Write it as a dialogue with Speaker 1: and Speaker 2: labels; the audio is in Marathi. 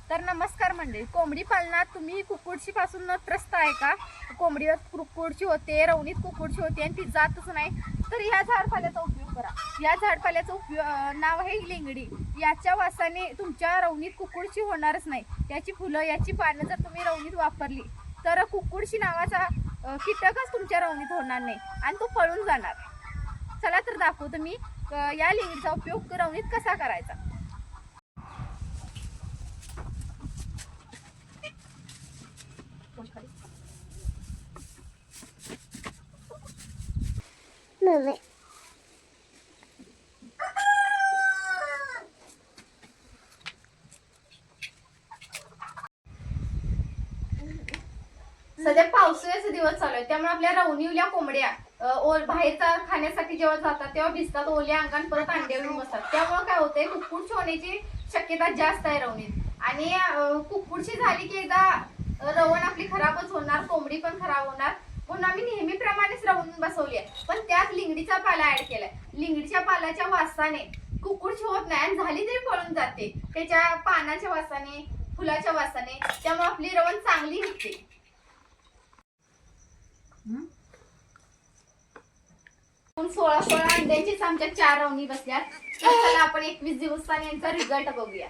Speaker 1: तर नमस्कार मंडळी, कोंबडी पालनात तुम्ही कुक्कुटशी पासून त्रस्त आहे का? कोंबडीवर कुक्कुटची होते, रवणीत कुक्कुटची होते आणि ती जातच नाही, तर या झाडपाल्याचा उपयोग करा. या झाडपाल्याचं नाव आहे लिंगडी. याच्या वासाने तुमच्या रवणीत कुक्कुटची होणारच नाही. याची फुलं, याची पानं जर तुम्ही रवणीत वापरली तर कुक्कुटशी नावाचा कीटकच तुमच्या रवणीत होणार नाही आणि तो पळून जाणार. चला तर दाखवतो मी या लिंगडीचा उपयोग रवणीत कसा करायचा. सध्या पावसाळ्याचे दिवस चालू आहे, त्यामुळे आपल्या रवणीवल्या कोंबड्या बाहेरचा खाण्यासाठी जेव्हा जातात तेव्हा भिजतात, ओल्या अंगाने परत अंडे येऊन बसतात. त्यामुळे काय होतंय, कुक्कुटची होण्याची शक्यता जास्त आहे रवणीत. आणि कुक्कुटची झाली की एकदा रवण आपली खराबच होणार, कोंबडी पण खराब होणार. म्हणून आम्ही नेहमीप्रमाणेच रवण बसवली आहे, पण त्यात लिंगडीचा पाला ऍड केलाय. लिंगडीच्या पाल्याच्या वासाने कुक्कुटची होत नाही आणि झाली तरी पळून जाते, त्याच्या पानाच्या वासाने, फुलाच्या वासाने. त्यामुळे आपली रवण चांगली निघते. 16 अंड्यांचीच आमच्या 4 रवणी बसल्यात. तर चला आपण 21 दिवसांनी यांचा रिझल्ट बघूया.